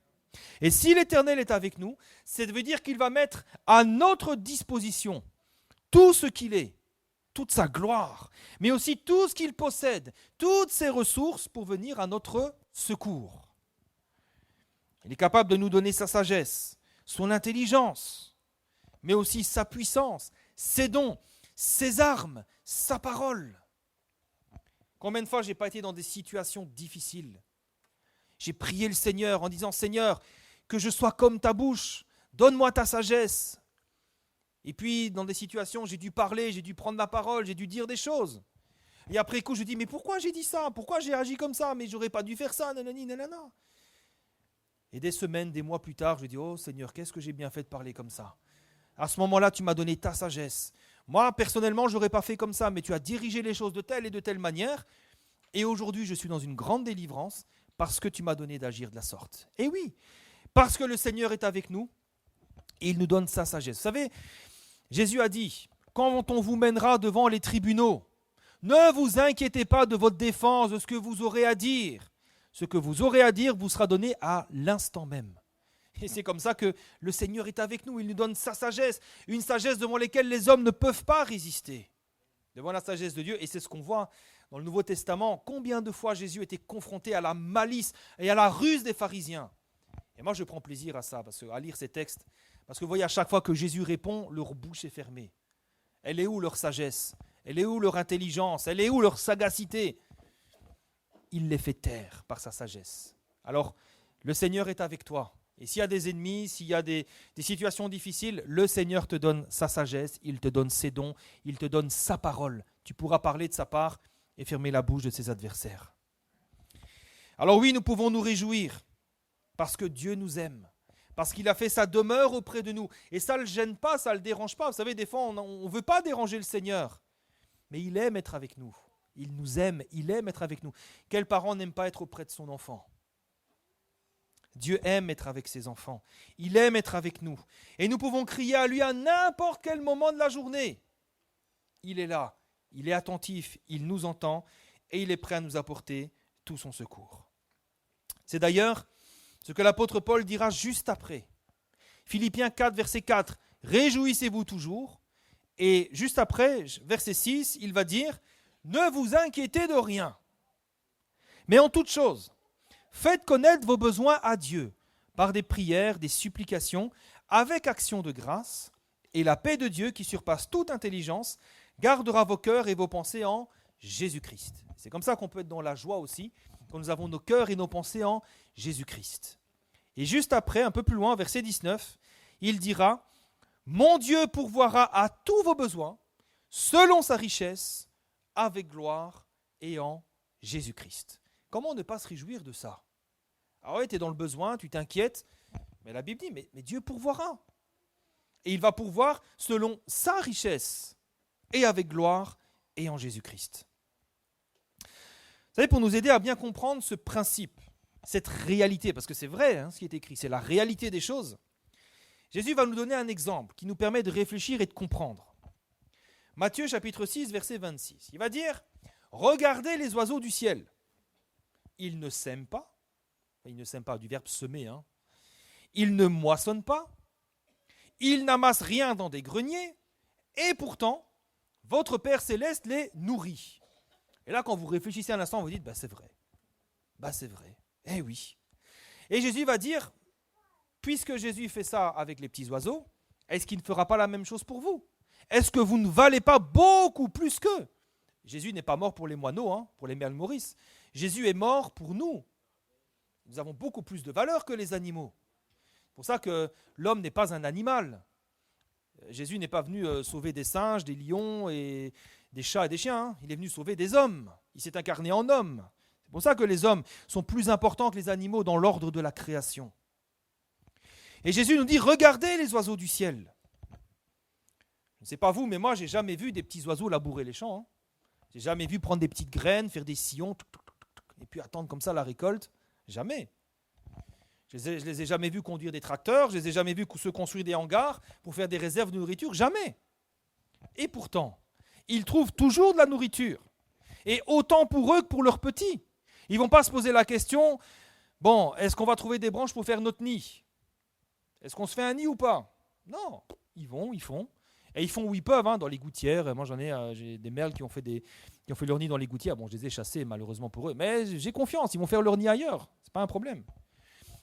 Et si l'Éternel est avec nous, ça veut dire qu'il va mettre à notre disposition tout ce qu'il est, toute sa gloire, mais aussi tout ce qu'il possède, toutes ses ressources pour venir à notre secours. Il est capable de nous donner sa sagesse, son intelligence, mais aussi sa puissance, ses dons, ses armes, sa parole. Combien de fois je n'ai pas été dans des situations difficiles? J'ai prié le Seigneur en disant « Seigneur, que je sois comme ta bouche, donne-moi ta sagesse. » Et puis, dans des situations, j'ai dû parler, j'ai dû prendre la parole, j'ai dû dire des choses. Et après coup, je dis « Mais pourquoi j'ai dit ça? Pourquoi j'ai agi comme ça? Mais j'aurais pas dû faire ça, nanani, nanana. » Et des semaines, des mois plus tard, je dis « Oh Seigneur, qu'est-ce que j'ai bien fait de parler comme ça? À ce moment-là, tu m'as donné ta sagesse. Moi, personnellement, je n'aurais pas fait comme ça, mais tu as dirigé les choses de telle et de telle manière. Et aujourd'hui, je suis dans une grande délivrance parce que tu m'as donné d'agir de la sorte. Et oui, parce que le Seigneur est avec nous et il nous donne sa sagesse. Vous savez, Jésus a dit, quand on vous mènera devant les tribunaux, ne vous inquiétez pas de votre défense, de ce que vous aurez à dire. Ce que vous aurez à dire vous sera donné à l'instant même. Et c'est comme ça que le Seigneur est avec nous. Il nous donne sa sagesse, une sagesse devant laquelle les hommes ne peuvent pas résister. Devant la sagesse de Dieu, et c'est ce qu'on voit dans le Nouveau Testament, combien de fois Jésus était confronté à la malice et à la ruse des pharisiens. Et moi je prends plaisir à ça, à lire ces textes, parce que vous voyez, à chaque fois que Jésus répond, leur bouche est fermée. Elle est où leur sagesse? Elle est où leur intelligence? Elle est où leur sagacité? Il les fait taire par sa sagesse. Alors, le Seigneur est avec toi. Et s'il y a des ennemis, s'il y a des situations difficiles, le Seigneur te donne sa sagesse, il te donne ses dons, il te donne sa parole. Tu pourras parler de sa part et fermer la bouche de ses adversaires. Alors oui, nous pouvons nous réjouir parce que Dieu nous aime, parce qu'il a fait sa demeure auprès de nous. Et ça ne le gêne pas, ça ne le dérange pas. Vous savez, des fois, on ne veut pas déranger le Seigneur, mais il aime être avec nous. Il nous aime, il aime être avec nous. Quel parent n'aime pas être auprès de son enfant? Dieu aime être avec ses enfants. Il aime être avec nous. Et nous pouvons crier à lui à n'importe quel moment de la journée. Il est là, il est attentif, il nous entend et il est prêt à nous apporter tout son secours. C'est d'ailleurs ce que l'apôtre Paul dira juste après. Philippiens 4, verset 4. « Réjouissez-vous toujours ». Et juste après, verset 6, il va dire « Ne vous inquiétez de rien, mais en toute chose, faites connaître vos besoins à Dieu par des prières, des supplications, avec action de grâce, et la paix de Dieu qui surpasse toute intelligence gardera vos cœurs et vos pensées en Jésus-Christ. » C'est comme ça qu'on peut être dans la joie aussi, quand nous avons nos cœurs et nos pensées en Jésus-Christ. Et juste après, un peu plus loin, verset 19, il dira « Mon Dieu pourvoira à tous vos besoins, selon sa richesse, avec gloire et en Jésus-Christ. » Comment ne pas se réjouir de ça? Ah ouais, tu es dans le besoin, tu t'inquiètes, mais la Bible dit, mais Dieu pourvoira. Et il va pourvoir selon sa richesse, et avec gloire, et en Jésus-Christ. Vous savez, pour nous aider à bien comprendre ce principe, cette réalité, parce que c'est vrai ce qui est écrit, c'est la réalité des choses, Jésus va nous donner un exemple qui nous permet de réfléchir et de comprendre. Matthieu chapitre 6, verset 26. Il va dire, « Regardez les oiseaux du ciel. Ils ne sèment pas. » Ils ne sèment pas, du verbe semer. Ils ne moissonnent pas. Ils n'amassent rien dans des greniers. Et pourtant, votre Père Céleste les nourrit. Et là, quand vous réfléchissez un instant, vous dites, c'est vrai. C'est vrai. Eh oui. Et Jésus va dire, puisque Jésus fait ça avec les petits oiseaux, est-ce qu'il ne fera pas la même chose pour vous? Est-ce que vous ne valez pas beaucoup plus qu'eux? Jésus n'est pas mort pour les moineaux, pour les merles Maurice. Jésus est mort pour nous. Nous avons beaucoup plus de valeur que les animaux. C'est pour ça que l'homme n'est pas un animal. Jésus n'est pas venu sauver des singes, des lions, et des chats et des chiens. Il est venu sauver des hommes. Il s'est incarné en homme. C'est pour ça que les hommes sont plus importants que les animaux dans l'ordre de la création. Et Jésus nous dit, regardez les oiseaux du ciel. Je ne sais pas vous, mais moi, je n'ai jamais vu des petits oiseaux labourer les champs. Je n'ai jamais vu prendre des petites graines, faire des sillons, et puis attendre comme ça la récolte. Jamais. Je les ai jamais vus conduire des tracteurs, je les ai jamais vus se construire des hangars pour faire des réserves de nourriture. Jamais. Et pourtant, ils trouvent toujours de la nourriture. Et autant pour eux que pour leurs petits. Ils ne vont pas se poser la question, est-ce qu'on va trouver des branches pour faire notre nid? Est-ce qu'on se fait un nid ou pas? Non, ils font. Et ils font où ils peuvent, dans les gouttières. Moi, j'ai des merles qui ont fait leur nid dans les gouttières. Je les ai chassés, malheureusement pour eux. Mais j'ai confiance, ils vont faire leur nid ailleurs. Ce n'est pas un problème.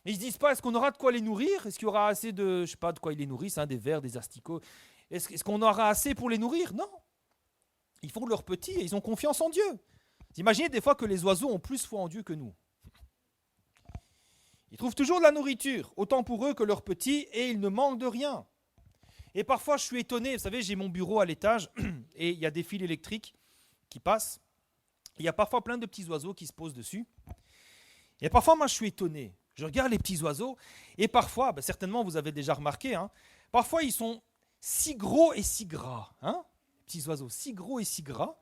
Et ils ne se disent pas, est-ce qu'on aura de quoi les nourrir? Est-ce qu'il y aura assez de, je ne sais pas de quoi ils les nourrissent, des vers, des asticots? Est-ce qu'on aura assez pour les nourrir? Non. Ils font leurs petits et ils ont confiance en Dieu. Vous imaginez des fois que les oiseaux ont plus foi en Dieu que nous. Ils trouvent toujours de la nourriture, autant pour eux que leurs petits, et ils ne manquent de rien. Et parfois, je suis étonné, vous savez, j'ai mon bureau à l'étage, et il y a des fils électriques qui passent. Il y a parfois plein de petits oiseaux qui se posent dessus. Et parfois, moi, je suis étonné. Je regarde les petits oiseaux, et parfois, certainement, vous avez déjà remarqué, parfois, ils sont si gros et si gras. Petits oiseaux si gros et si gras.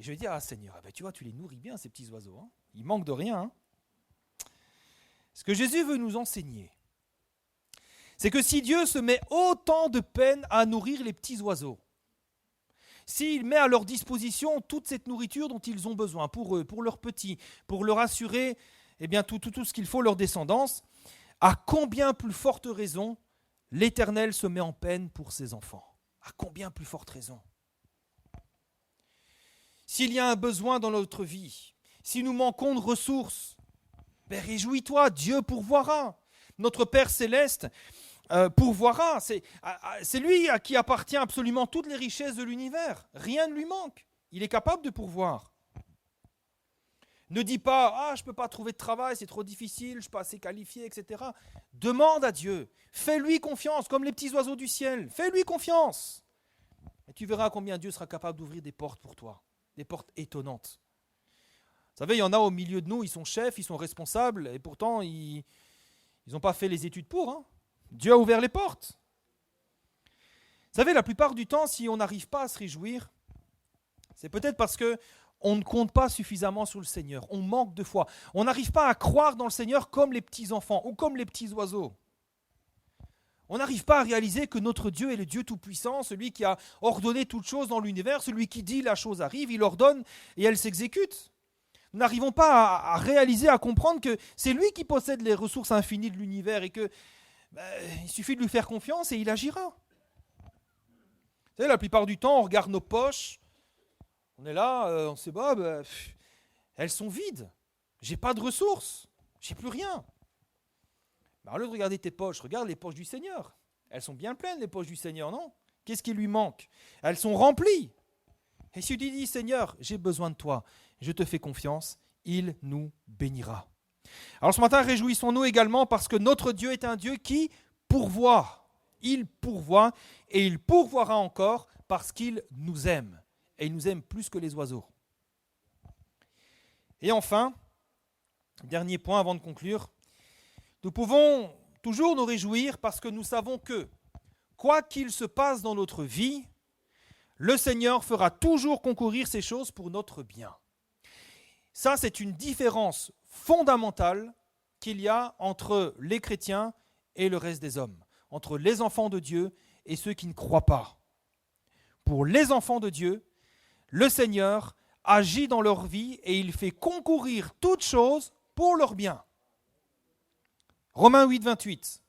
Et je vais dire, Seigneur, tu vois, tu les nourris bien, ces petits oiseaux. Hein. Ils manquent de rien. Hein. Ce que Jésus veut nous enseigner, c'est que si Dieu se met autant de peine à nourrir les petits oiseaux, s'il met à leur disposition toute cette nourriture dont ils ont besoin, pour eux, pour leurs petits, pour leur assurer tout ce qu'il faut, leur descendance, à combien plus forte raison l'Éternel se met en peine pour ses enfants? À combien plus forte raison? S'il y a un besoin dans notre vie, si nous manquons de ressources, réjouis-toi, Dieu pourvoira. Notre Père Céleste pourvoira. C'est lui à qui appartient absolument toutes les richesses de l'univers. Rien ne lui manque. Il est capable de pourvoir. Ne dis pas, je ne peux pas trouver de travail, c'est trop difficile, je ne suis pas assez qualifié, etc. Demande à Dieu. Fais-lui confiance, comme les petits oiseaux du ciel. Fais-lui confiance. Et tu verras combien Dieu sera capable d'ouvrir des portes pour toi. Des portes étonnantes. Vous savez, il y en a au milieu de nous, ils sont chefs, ils sont responsables, et pourtant, ils n'ont pas fait les études pour. Hein. Dieu a ouvert les portes. Vous savez, la plupart du temps, si on n'arrive pas à se réjouir, c'est peut-être parce qu'on ne compte pas suffisamment sur le Seigneur. On manque de foi. On n'arrive pas à croire dans le Seigneur comme les petits enfants ou comme les petits oiseaux. On n'arrive pas à réaliser que notre Dieu est le Dieu Tout-Puissant, celui qui a ordonné toutes choses dans l'univers, celui qui dit la chose arrive, il ordonne et elle s'exécute. Nous n'arrivons pas à réaliser, à comprendre que c'est lui qui possède les ressources infinies de l'univers et que il suffit de lui faire confiance et il agira. Vous savez, la plupart du temps, on regarde nos poches, on est là, on se dit, elles sont vides, j'ai pas de ressources, j'ai plus rien. Au lieu de regarder tes poches, regarde les poches du Seigneur. Elles sont bien pleines, les poches du Seigneur, non? Qu'est-ce qui lui manque? Elles sont remplies. Et si tu dis, Seigneur, j'ai besoin de toi, je te fais confiance, il nous bénira. Alors ce matin, réjouissons-nous également parce que notre Dieu est un Dieu qui pourvoit. Il pourvoit et il pourvoira encore parce qu'il nous aime. Et il nous aime plus que les oiseaux. Et enfin, dernier point avant de conclure, nous pouvons toujours nous réjouir parce que nous savons que, quoi qu'il se passe dans notre vie, le Seigneur fera toujours concourir ces choses pour notre bien. Ça, c'est une différence fondamentale qu'il y a entre les chrétiens et le reste des hommes, entre les enfants de Dieu et ceux qui ne croient pas. Pour les enfants de Dieu, le Seigneur agit dans leur vie et il fait concourir toutes choses pour leur bien. Romains 8, 28.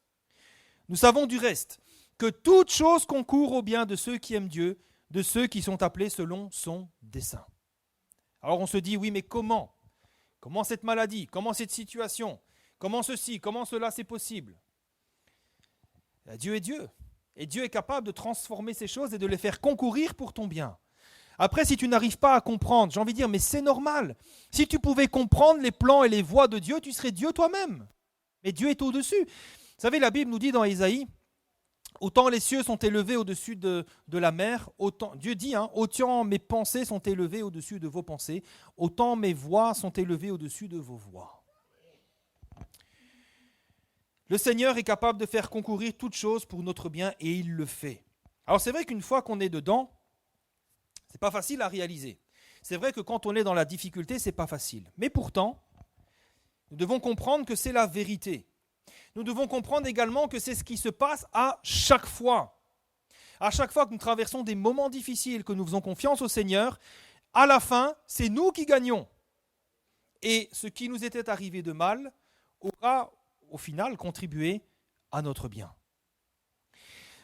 Nous savons du reste que toute chose concourt au bien de ceux qui aiment Dieu, de ceux qui sont appelés selon son dessein. Alors on se dit, oui, mais comment? Comment cette maladie? Comment cette situation? Comment ceci? Comment cela c'est possible? Dieu est Dieu. Et Dieu est capable de transformer ces choses et de les faire concourir pour ton bien. Après, si tu n'arrives pas à comprendre, j'ai envie de dire, mais c'est normal. Si tu pouvais comprendre les plans et les voies de Dieu, tu serais Dieu toi-même. Mais Dieu est au-dessus. Vous savez, la Bible nous dit dans Ésaïe, autant les cieux sont élevés au-dessus de la mer, autant, Dieu dit, autant mes pensées sont élevées au-dessus de vos pensées, autant mes voix sont élevées au-dessus de vos voix. Le Seigneur est capable de faire concourir toutes choses pour notre bien et il le fait. Alors c'est vrai qu'une fois qu'on est dedans, c'est pas facile à réaliser. C'est vrai que quand on est dans la difficulté, c'est pas facile. Mais pourtant, nous devons comprendre que c'est la vérité. Nous devons comprendre également que c'est ce qui se passe à chaque fois. À chaque fois que nous traversons des moments difficiles, que nous faisons confiance au Seigneur, à la fin, c'est nous qui gagnons. Et ce qui nous était arrivé de mal aura, au final, contribué à notre bien.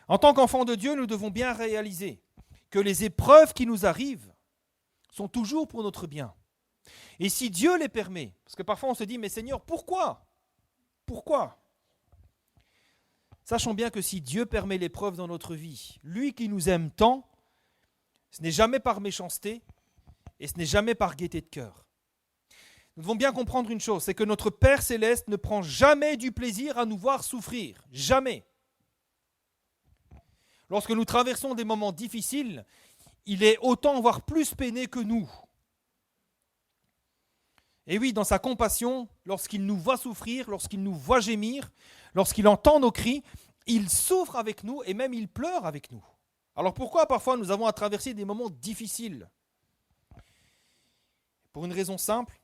En tant qu'enfants de Dieu, nous devons bien réaliser que les épreuves qui nous arrivent sont toujours pour notre bien. Et si Dieu les permet, parce que parfois on se dit, mais Seigneur, pourquoi? Pourquoi? Sachons bien que si Dieu permet l'épreuve dans notre vie, lui qui nous aime tant, ce n'est jamais par méchanceté et ce n'est jamais par gaieté de cœur. Nous devons bien comprendre une chose, c'est que notre Père Céleste ne prend jamais du plaisir à nous voir souffrir. Jamais. Lorsque nous traversons des moments difficiles, il est autant, voire plus peiné que nous. Et oui, dans sa compassion, lorsqu'il nous voit souffrir, lorsqu'il nous voit gémir, lorsqu'il entend nos cris, il souffre avec nous et même il pleure avec nous. Alors pourquoi parfois nous avons à traverser des moments difficiles? Pour une raison simple,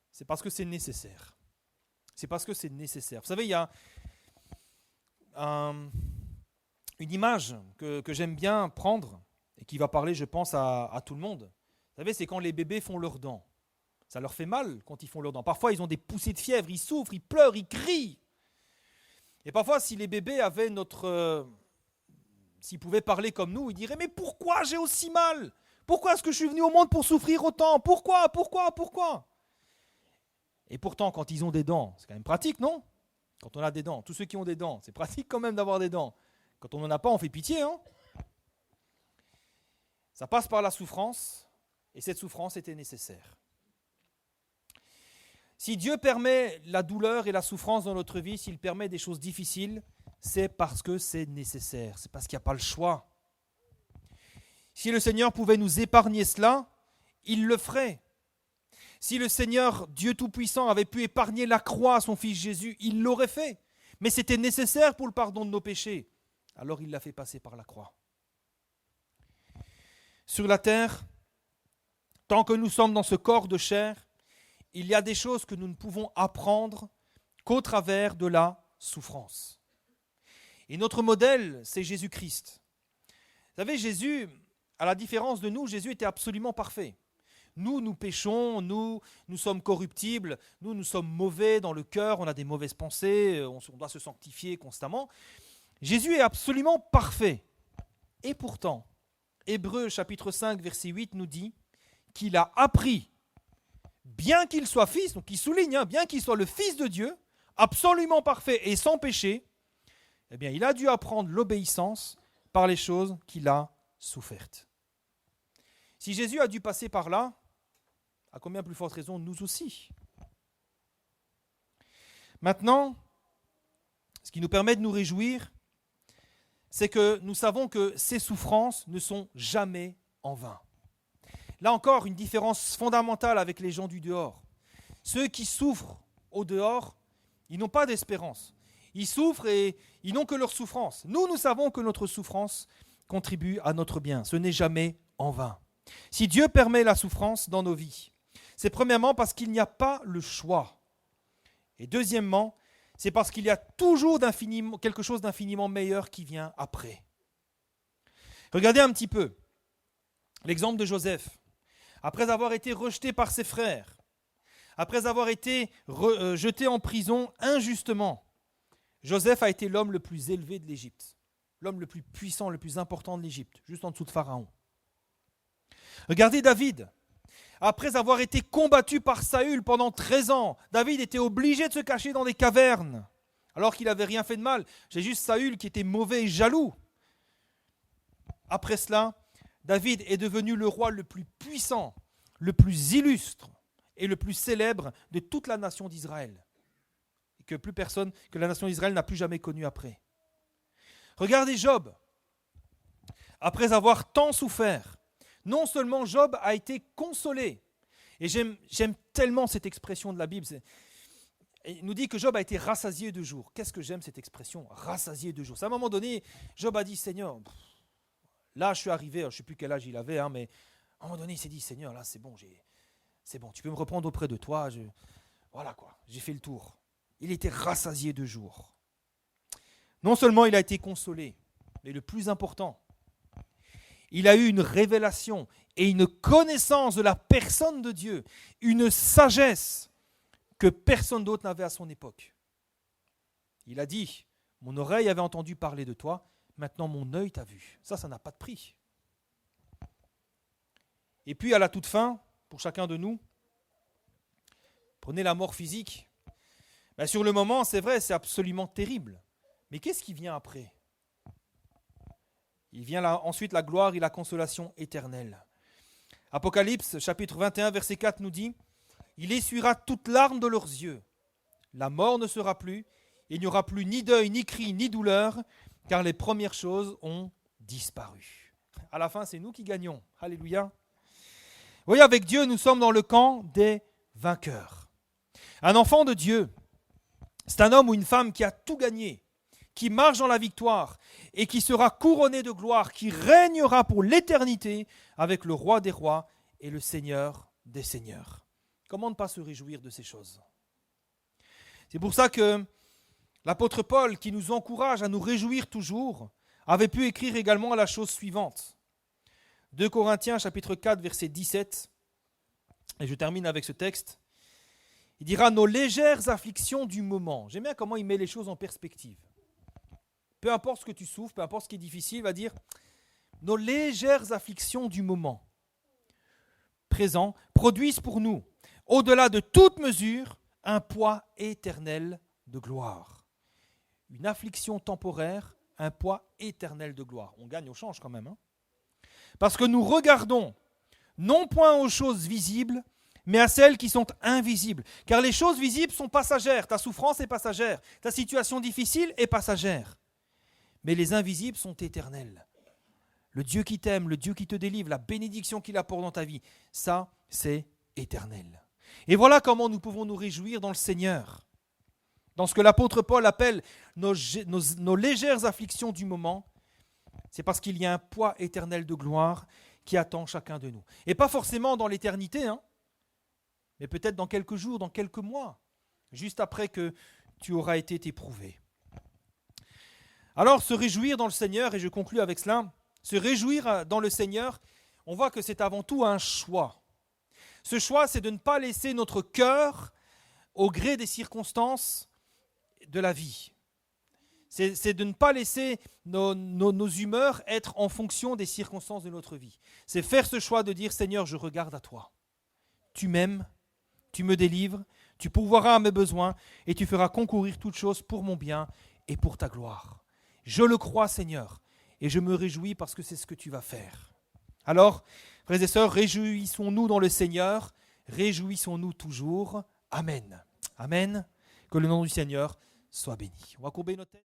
c'est parce que c'est nécessaire. C'est parce que c'est nécessaire. Vous savez, il y a une image que j'aime bien prendre et qui va parler, je pense, à tout le monde. Vous savez, c'est quand les bébés font leurs dents. Ça leur fait mal quand ils font leurs dents. Parfois, ils ont des poussées de fièvre, ils souffrent, ils pleurent, ils crient. Et parfois, si les bébés avaient s'ils pouvaient parler comme nous, ils diraient « Mais pourquoi j'ai aussi mal ? Pourquoi est-ce que je suis venu au monde pour souffrir autant ? Pourquoi ? Et pourtant, quand ils ont des dents, c'est quand même pratique, non ? Quand on a des dents, tous ceux qui ont des dents, c'est pratique quand même d'avoir des dents. Quand on n'en a pas, on fait pitié, hein ? Ça passe par la souffrance, et cette souffrance était nécessaire. Si Dieu permet la douleur et la souffrance dans notre vie, s'il permet des choses difficiles, c'est parce que c'est nécessaire, c'est parce qu'il n'y a pas le choix. Si le Seigneur pouvait nous épargner cela, il le ferait. Si le Seigneur, Dieu Tout-Puissant, avait pu épargner la croix à son Fils Jésus, il l'aurait fait. Mais c'était nécessaire pour le pardon de nos péchés. Alors il l'a fait passer par la croix. Sur la terre, tant que nous sommes dans ce corps de chair, il y a des choses que nous ne pouvons apprendre qu'au travers de la souffrance. Et notre modèle, c'est Jésus-Christ. Vous savez, Jésus, à la différence de nous, Jésus était absolument parfait. Nous péchons, nous sommes corruptibles, nous sommes mauvais dans le cœur, on a des mauvaises pensées, on doit se sanctifier constamment. Jésus est absolument parfait. Et pourtant, Hébreux chapitre 5, verset 8 nous dit qu'il a appris, bien qu'il soit fils, donc il souligne, bien qu'il soit le Fils de Dieu, absolument parfait et sans péché, eh bien, il a dû apprendre l'obéissance par les choses qu'il a souffertes. Si Jésus a dû passer par là, à combien plus forte raison nous aussi. Maintenant, ce qui nous permet de nous réjouir, c'est que nous savons que ces souffrances ne sont jamais en vain. Là encore, une différence fondamentale avec les gens du dehors. Ceux qui souffrent au dehors, ils n'ont pas d'espérance. Ils souffrent et ils n'ont que leur souffrance. Nous savons que notre souffrance contribue à notre bien. Ce n'est jamais en vain. Si Dieu permet la souffrance dans nos vies, c'est premièrement parce qu'il n'y a pas le choix. Et deuxièmement, c'est parce qu'il y a toujours quelque chose d'infiniment meilleur qui vient après. Regardez un petit peu l'exemple de Joseph. Après avoir été rejeté par ses frères, après avoir été jeté en prison injustement, Joseph a été l'homme le plus élevé de l'Égypte, l'homme le plus puissant, le plus important de l'Égypte, juste en dessous de Pharaon. Regardez David. Après avoir été combattu par Saül pendant 13 ans, David était obligé de se cacher dans des cavernes, alors qu'il n'avait rien fait de mal. C'est juste Saül qui était mauvais et jaloux. Après cela, David est devenu le roi le plus puissant, le plus illustre et le plus célèbre de toute la nation d'Israël. Et que la nation d'Israël n'a plus jamais connu après. Regardez Job. Après avoir tant souffert, non seulement Job a été consolé, et j'aime tellement cette expression de la Bible, il nous dit que Job a été rassasié de jours. Qu'est-ce que j'aime cette expression, rassasié de jours. À un moment donné, Job a dit, Seigneur, là je suis arrivé, je ne sais plus quel âge il avait, mais à un moment donné il s'est dit, Seigneur, là c'est bon, tu peux me reprendre auprès de toi, voilà quoi, j'ai fait le tour. Il était rassasié de jours. Non seulement il a été consolé, mais le plus important, il a eu une révélation et une connaissance de la personne de Dieu, une sagesse que personne d'autre n'avait à son époque. Il a dit, mon oreille avait entendu parler de toi, maintenant mon œil t'a vu. Ça n'a pas de prix. Et puis à la toute fin, pour chacun de nous, prenez la mort physique. Sur le moment, c'est vrai, c'est absolument terrible. Mais qu'est-ce qui vient après ? Il vient ensuite la gloire et la consolation éternelle. Apocalypse, chapitre 21, verset 4 nous dit « Il essuiera toute larme de leurs yeux. La mort ne sera plus, il n'y aura plus ni deuil, ni cri, ni douleur, car les premières choses ont disparu. » À la fin, c'est nous qui gagnons. Alléluia. Vous voyez, avec Dieu, nous sommes dans le camp des vainqueurs. Un enfant de Dieu, c'est un homme ou une femme qui a tout gagné, qui marche dans la victoire et qui sera couronné de gloire, qui régnera pour l'éternité avec le roi des rois et le Seigneur des seigneurs. Comment ne pas se réjouir de ces choses? C'est pour ça que l'apôtre Paul, qui nous encourage à nous réjouir toujours, avait pu écrire également la chose suivante. 2 Corinthiens chapitre 4 verset 17, et je termine avec ce texte. Il dira « Nos légères afflictions du moment ». J'aime bien comment il met les choses en perspective. Peu importe ce que tu souffres, peu importe ce qui est difficile, il va dire « Nos légères afflictions du moment présent produisent pour nous, au-delà de toute mesure, un poids éternel de gloire. » Une affliction temporaire, un poids éternel de gloire. On gagne au change quand même. Parce que nous regardons non point aux choses visibles, mais à celles qui sont invisibles. Car les choses visibles sont passagères. Ta souffrance est passagère. Ta situation difficile est passagère. Mais les invisibles sont éternels. Le Dieu qui t'aime, le Dieu qui te délivre, la bénédiction qu'il apporte dans ta vie, ça, c'est éternel. Et voilà comment nous pouvons nous réjouir dans le Seigneur. Dans ce que l'apôtre Paul appelle nos légères afflictions du moment, c'est parce qu'il y a un poids éternel de gloire qui attend chacun de nous. Et pas forcément dans l'éternité, mais peut-être dans quelques jours, dans quelques mois, juste après que tu auras été éprouvé. Alors, se réjouir dans le Seigneur, et je conclus avec cela, se réjouir dans le Seigneur, on voit que c'est avant tout un choix. Ce choix, c'est de ne pas laisser notre cœur au gré des circonstances de la vie. C'est de ne pas laisser nos humeurs être en fonction des circonstances de notre vie. C'est faire ce choix de dire « Seigneur, je regarde à toi. Tu m'aimes, tu me délivres, tu pourvoiras à mes besoins et tu feras concourir toutes choses pour mon bien et pour ta gloire. Je le crois, Seigneur, et je me réjouis parce que c'est ce que tu vas faire. » Alors, frères et sœurs, réjouissons-nous dans le Seigneur, réjouissons-nous toujours. Amen. Amen. Que le nom du Seigneur soit béni. On va courber nos têtes.